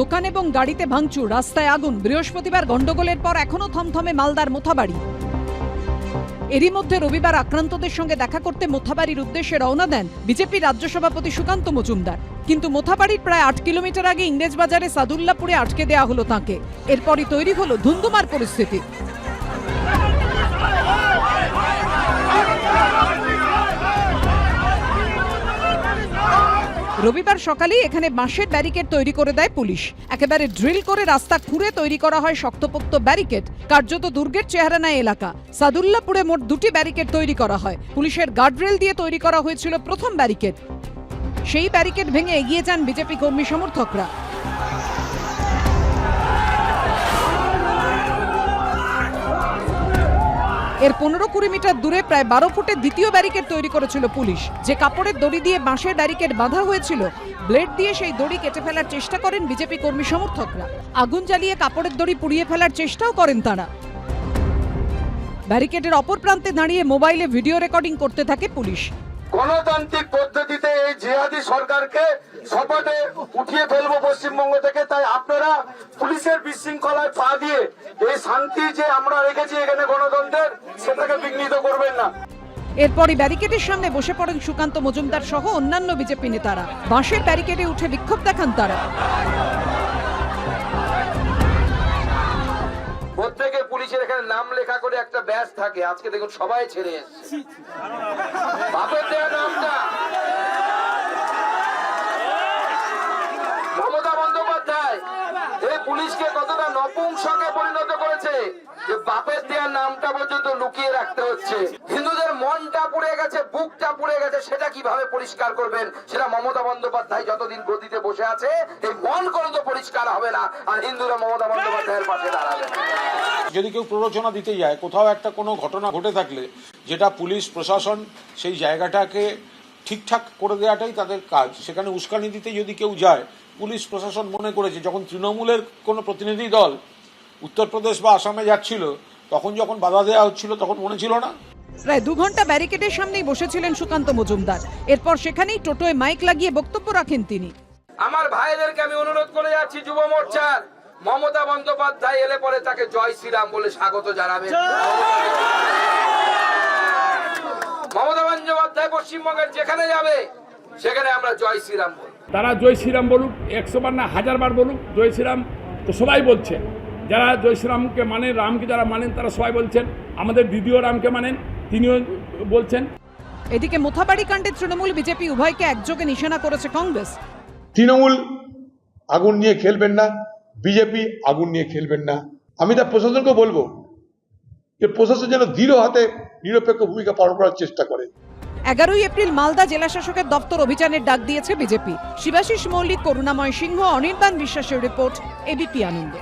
দোকান এবং গাড়িতে ভাঙচুর, রাস্তায় আগুন। বৃহস্পতিবার গন্ডগোলের পর এখনো থমথমে মালদার মোথাবাড়ি। এরই মধ্যে রবিবার আক্রান্তদের সঙ্গে দেখা করতে মোথাবাড়ির উদ্দেশ্যে রওনা দেন বিজেপির রাজ্য সভাপতি সুকান্ত মজুমদার। কিন্তু মোথাবাড়ির প্রায় 8 কিলোমিটার আগে ইংরেজবাজারে সাদুল্লাপুরে আটকে দেওয়া হলো তাঁকে। এরপরই তৈরি হলো ধুন্ধুমার পরিস্থিতি। রবিবার সকালেই এখানে বাঁশের ব্যারিকেড তৈরি করে দেয় পুলিশ। একেবারে ড্রিল করে রাস্তা খুঁড়ে তৈরি করা হয় শক্তপোক্ত ব্যারিকেড। কার্যত দুর্গের চেহারা নেয় এলাকা। সাদুল্লাপুরে মোট 2টি ব্যারিকেড তৈরি করা হয়। পুলিশের গার্ডরেল দিয়ে তৈরি করা হয়েছিল প্রথম ব্যারিকেড। সেই ব্যারিকেড ভেঙে এগিয়ে যান বিজেপি কর্মী সমর্থকরা। এর 15-20 মিটার দূরে প্রায় 12 ফুটের দ্বিতীয় ব্যারিকেড তৈরি করেছিল পুলিশ। যে কাপড়ের দড়ি দিয়ে বাঁশের ব্যারিকেড বাঁধা হয়েছিল, ব্লেড দিয়ে সেই দড়ি কেটে ফেলার চেষ্টা করেন বিজেপি কর্মী সমর্থকরা। আগুন জ্বালিয়ে কাপড়ের দড়ি পুড়িয়ে ফেলার চেষ্টাও করেন তারা। ব্যারিকেডের অপর প্রান্তে দাঁড়িয়ে মোবাইলে ভিডিও রেকর্ডিং করতে থাকে পুলিশ। গণতান্ত্রিক পদ্ধতিতে এই জিহাদি সরকারকে সপটে উঠিয়ে ফেলবো পশ্চিমবঙ্গ থেকে। তাই আপনারা পুলিশের বিশৃঙ্খলায় পা দিয়ে এই শান্তি যে আমরা রেখেছি এখানে গণতন্ত্রের, সেটাকে বিঘ্নিত করবেন না। এরপরই ব্যারিকেডের সামনে বসে পড়েন সুকান্ত মজুমদার সহ অন্যান্য বিজেপি নেতারা। বাঁশের ব্যারিকেডে উঠে বিক্ষোভ দেখান তারা। প্রত্যেকে পুলিশের এখানে নাম লেখা করে একটা ব্যাজ থাকে। আজকে দেখুন সবাই ছেড়ে এসছে। বাপের দেওয়া নামটা মমতা বন্দ্যোপাধ্যায় এই পুলিশকে কতটা নপুংসকে পরিণত করেছে যে বাপের দেওয়া নামটা পর্যন্ত লুকিয়ে রাখতে হচ্ছে। হিন্দুদের মনটা পুড়ে গেছে, বুকটা পুড়ে গেছে, সেটা কিভাবে পরিষ্কার করবেন? সেটা মমতা বন্দ্যোপাধ্যায় যতদিন গদিতে বসে আছে এই মন কোনো তো পরিষ্কার হবে না, আর হিন্দুরা মমতা বন্দ্যোপাধ্যায়ের পাশে দাঁড়াবে। যদি কেউ প্ররোচনা দিতে যায়, কোথাও একটা কোনো ঘটনা ঘটে থাকলে যেটা পুলিশ প্রশাসন সেই জায়গাটাকে ঠিকঠাক করে দেওয়াটাই তাদের কাজ। সেখানে উস্কানি দিতে যদি কেউ যায়, পুলিশ প্রশাসন মনে করেছে যখন তৃণমূলের কোনো প্রতিনিধি দল উত্তরপ্রদেশ বা আসামে যাচ্ছিল, তখন যখন বাধা দেওয়া হচ্ছিল তখন মনে ছিল না। প্রায় 2 ঘন্টা ব্যারিকেডের সামনেই বসেছিলেন সুকান্ত মজুমদার। এরপর সেখানেই টোটোয় মাইক লাগিয়ে বক্তব্য রাখেন তিনি। আমার ভাইদেরকে আমি অনুরোধ করে যাচ্ছি, যুব মোর্চার মমতা বন্দ্যোপাধ্যায় এলে পরে তাকে জয় শ্রীরাম বলে স্বাগত জানাবেন। মমতা বন্দ্যোপাধ্যায় পশ্চিমবঙ্গের যেখানে যাবে সেখানে আমরা জয় শ্রীরাম বলব। তারা জয় শ্রীরাম বলুক, 100 বার না 1000 বার বলুক জয় শ্রীরাম, তো সবাই বলছে। যারা জয় শ্রীরামকে মানেন, রামকে যারা মানেন, তারা সবাই বলছেন। আমাদের দ্বিতীয় রামকে মানেন, তিনিও বলছেন। এদিকে মোথাবাড়ি কাণ্ডে তৃণমূল বিজেপি উভয়কে একযোগে নিশানা করেছে কংগ্রেস। তৃণমূল আগুন নিয়ে খেলবেন না, বিজেপি আগুন নিয়ে খেলবেন না। আমি তা প্রশাসনকে বলবো যে প্রশাসন যেন দৃঢ় হাতে নিরপেক্ষ ভূমিকা পালন করার চেষ্টা করে। 11ই এপ্রিল মালদা জেলা শাসকের দপ্তর অভিযানের ডাক দিয়েছে বিজেপি। শিবাশিস মৌলিক, করুণাময় সিংহ, অনির্বাণ বিশ্বাসের রিপোর্ট, এবিপি আনন্দ।